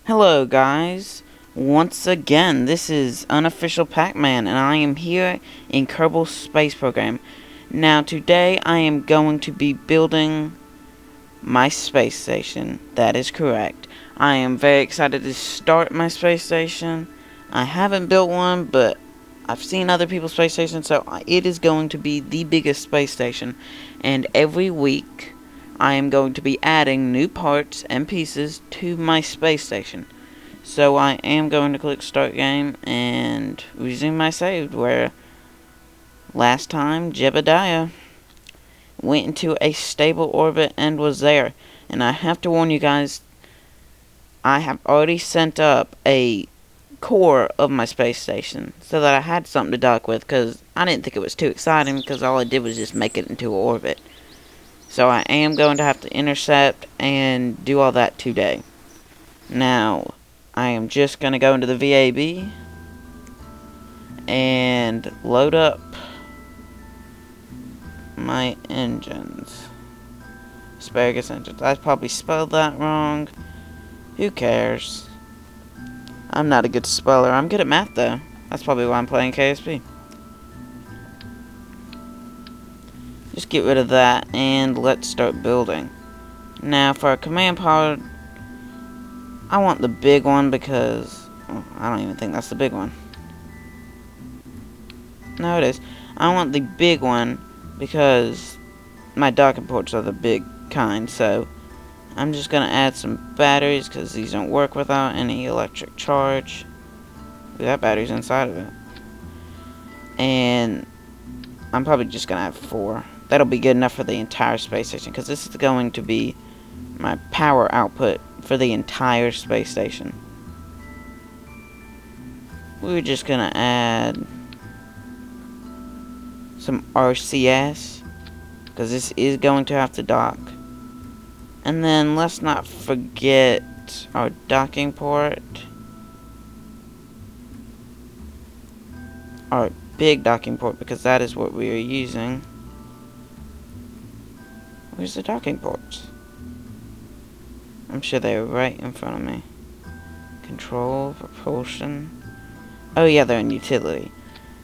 Hello guys, once again this is Unofficial Pac-Man and I am here in Kerbal Space Program. Now today I am going to be building my space station. That is correct. I am very excited to start my space station. I haven't built one, but I've seen other people's space stations, so it is going to be the biggest space station. And every week I am going to be adding new parts and pieces to my space station. So I am going to click start game and resume my save, where last time Jebediah went into a stable orbit and was there. And I have to warn you guys, I have already sent up a core of my space station so that I had something to dock with, because I didn't think it was too exciting, because all I did was just make it into an orbit. So I am going to have to intercept and do all that today. Now, I am just going to go into the VAB and load up my engines. Asparagus engines. I probably spelled that wrong. Who cares? I'm not a good speller. I'm good at math though. That's probably why I'm playing KSP. Just get rid of that and let's start building. Now for our command pod, I want the big one because I don't even think that's the big one. No, it is. I want the big one because my docking ports are the big kind, so I'm just gonna add some batteries because these don't work without any electric charge. That battery's inside of it. And I'm probably just gonna have 4. That'll be good enough for the entire space station, because this is going to be my power output for the entire space station. We're just gonna add some RCS, because this is going to have to dock. And then let's not forget our docking port, our big docking port, because that is what we are using. Where's the docking ports? I'm sure they're right in front of me. Control, propulsion. Oh yeah, they're in utility.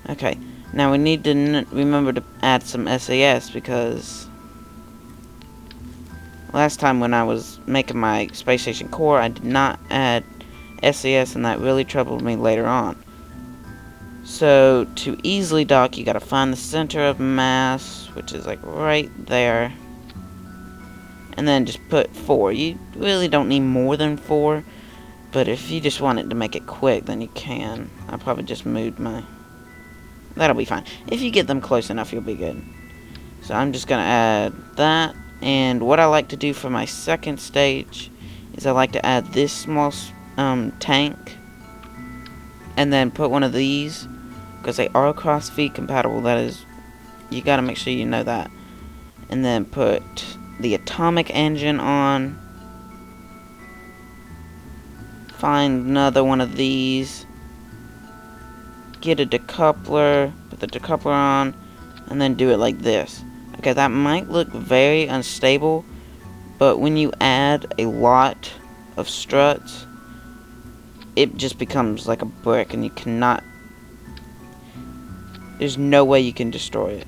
Okay, now we need to remember to add some SAS, because last time when I was making my space station core, I did not add SAS, and that really troubled me later on. So to easily dock, you gotta find the center of mass, which is like right there. And then just put 4. You really don't need more than 4, but if you just want it to make it quick, then you can. I probably just moved my... That'll be fine. If you get them close enough, you'll be good. So I'm just gonna add that. And what I like to do for my second stage is I like to add this small tank, and then put one of these, because they are cross-feed compatible. That is, you gotta make sure you know that. And then put the atomic engine on. Find another one of these. Get a decoupler. Put the decoupler on. And then do it like this. Okay, that might look very unstable, but when you add a lot of struts, it just becomes like a brick, and you cannot... There's no way you can destroy it.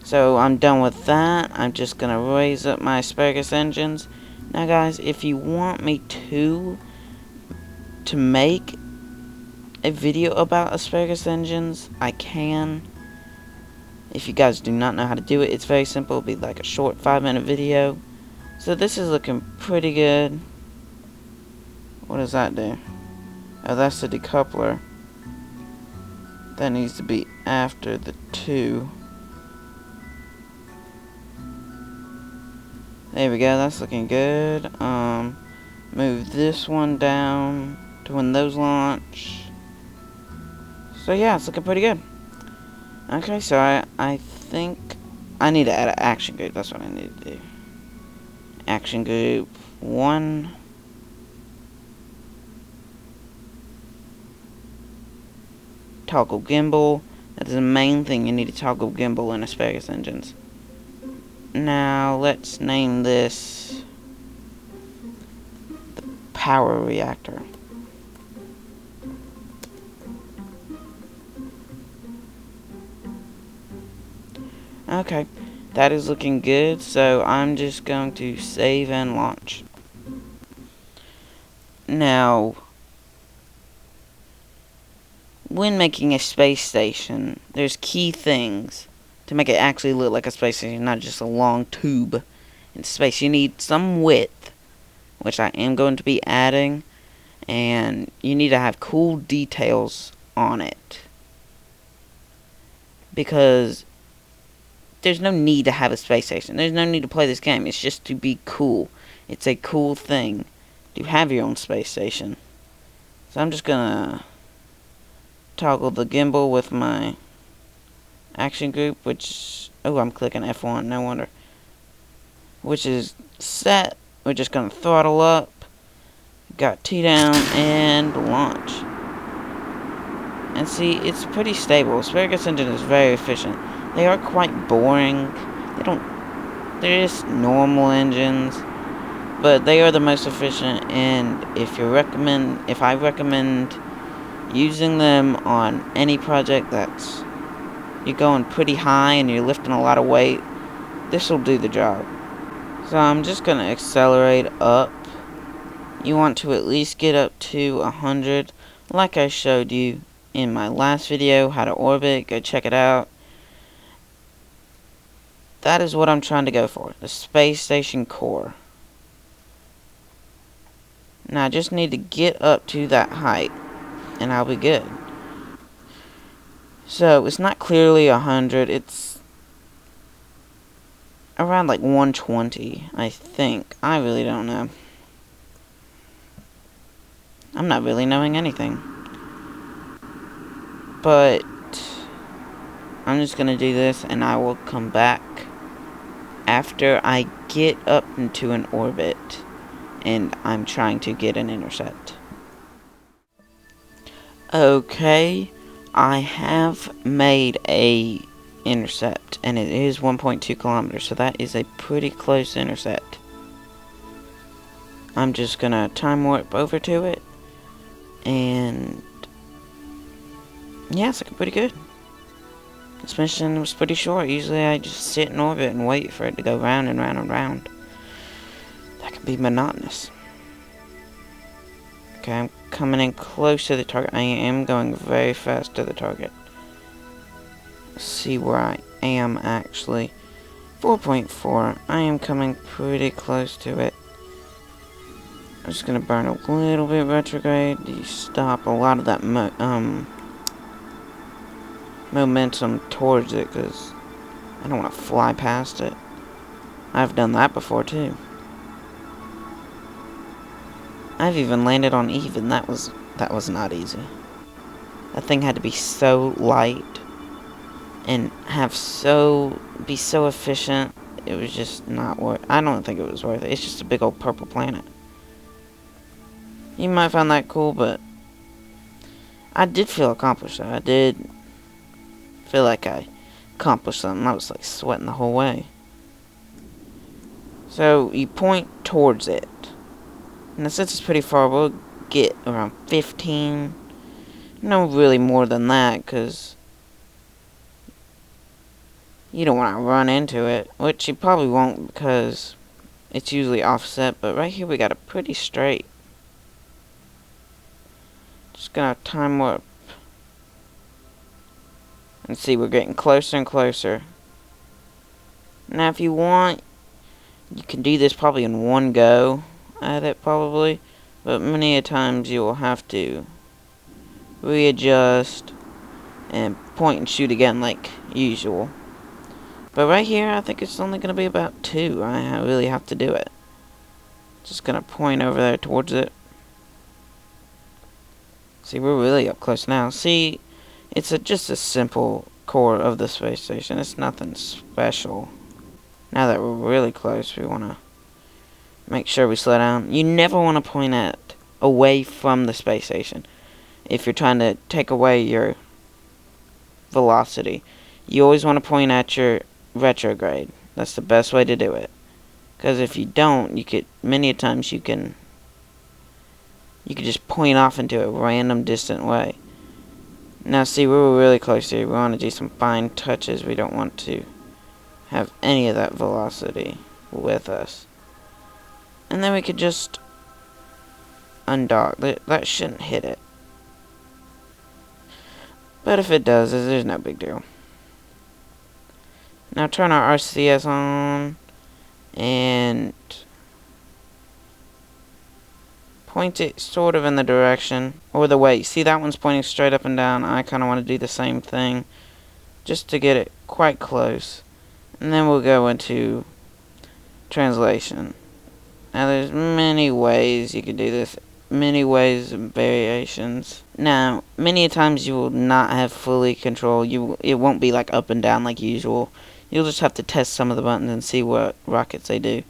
So I'm done with that. I'm just gonna raise up my asparagus engines. Now guys, if you want me to make a video about asparagus engines, I can. If you guys do not know how to do it, it's very simple. It'll be like a short 5-minute video. So this is looking pretty good. What does that do? Oh, that's the decoupler. That needs to be after the 2. There we go, that's looking good. Move this one down to when those launch. So yeah, it's looking pretty good. Okay, so I think I need to add an action group. That's what I need to do. Action group 1. Toggle gimbal. That is the main thing. You need to toggle gimbal in asparagus engines. Now let's name this power reactor. Okay, that is looking good, so I'm just going to save and launch. Now, when making a space station, there's key things to make it actually look like a space station, not just a long tube in space. You need some width, which I am going to be adding, and you need to have cool details on it, because there's no need to have a space station. There's no need to play this game. It's just to be cool. It's a cool thing to have your own space station. So I'm just gonna toggle the gimbal with my action group, which, oh, I'm clicking F1, no wonder. Which is set. We're just gonna throttle up, got T down, and launch. And see, it's pretty stable. Asparagus engine is very efficient. They are quite boring. They're just normal engines, but they are the most efficient. And if I recommend using them on any project that's you're going pretty high and you're lifting a lot of weight, this will do the job. So I'm just gonna accelerate up. You want to at least get up to 100, like I showed you in my last video, how to orbit. Go check it out. That is what I'm trying to go for, the space station core. Now I just need to get up to that height, and I'll be good. So it's not clearly 100, it's around like 120, I think. I really don't know. I'm not really knowing anything. But I'm just gonna do this, and I will come back after I get up into an orbit and I'm trying to get an intercept. Okay, I have made a intercept, and it is 1.2 kilometers, so that is a pretty close intercept. I'm just gonna time warp over to it, and yeah, it's looking pretty good. This mission was pretty short. Usually I just sit in orbit and wait for it to go round and round and round. That can be monotonous. Okay, I'm coming in close to the target. I am going very fast to the target. Let's see where I am actually. 4.4. I am coming pretty close to it. I'm just gonna burn a little bit retrograde to stop a lot of that momentum towards it, because I don't want to fly past it. I've done that before too. I've even landed on even. That was not easy. That thing had to be so light and be so efficient. It was just not worth. I don't think it was worth it. It's just a big old purple planet. You might find that cool, but I did feel accomplished. I did feel like I accomplished something. I was like sweating the whole way. So you point towards it, and since it's pretty far, we'll get around 15. No, really more than that, because you don't want to run into it, which you probably won't, because it's usually offset. But right here we got a pretty straight. Just gonna time warp. And see, we're getting closer and closer. Now, if you want, you can do this probably in one go at it, probably. But many a times you will have to readjust and point and shoot again like usual. But right here, I think it's only going to be about 2. I really have to do it. Just going to point over there towards it. See, we're really up close now. See, it's just a simple core of the space station. It's nothing special. Now that we're really close, we want to make sure we slow down. You never want to point away from the space station if you're trying to take away your velocity. You always want to point at your retrograde. That's the best way to do it. Because if you don't, many times you can you could just point off into a random distant way. Now see, we're really close here. We want to do some fine touches. We don't want to have any of that velocity with us. And then we could just undock. That shouldn't hit it. But if it does, there's no big deal. Now turn our RCS on and point it sort of in the direction or the way. See, that one's pointing straight up and down. I kind of want to do the same thing just to get it quite close. And then we'll go into translation. Now there's many ways you can do this. Many ways and variations. Now, many times you will not have fully control. It won't be like up and down like usual. You'll just have to test some of the buttons and see what rockets they do.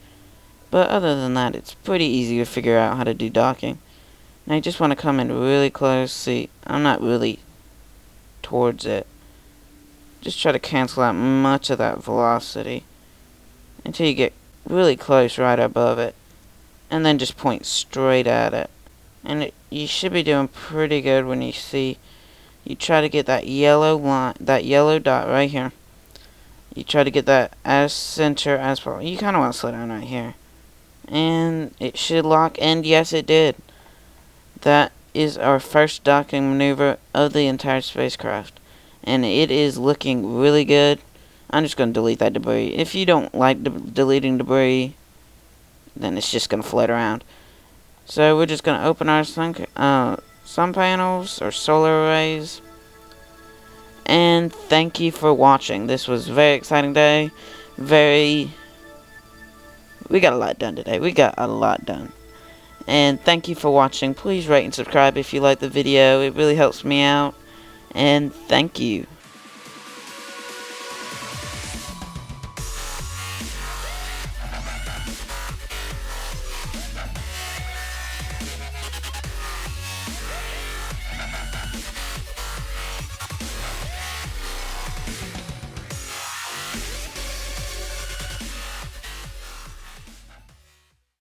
But other than that, it's pretty easy to figure out how to do docking. Now you just want to come in really close. See, I'm not really towards it. Just try to cancel out much of that velocity until you get really close right above it. And then just point straight at it. And you should be doing pretty good when you see. You try to get that yellow line, that yellow dot right here. You try to get that as center as possible. You kind of want to slow down right here. And it should lock, and yes, it did. That is our first docking maneuver of the entire spacecraft. And it is looking really good. I'm just going to delete that debris. If you don't like deleting debris, then it's just going to float around. So we're just going to open our sun panels or solar arrays. And thank you for watching. This was a very exciting day. We got a lot done today. We got a lot done. And thank you for watching. Please rate and subscribe if you like the video. It really helps me out. And thank you.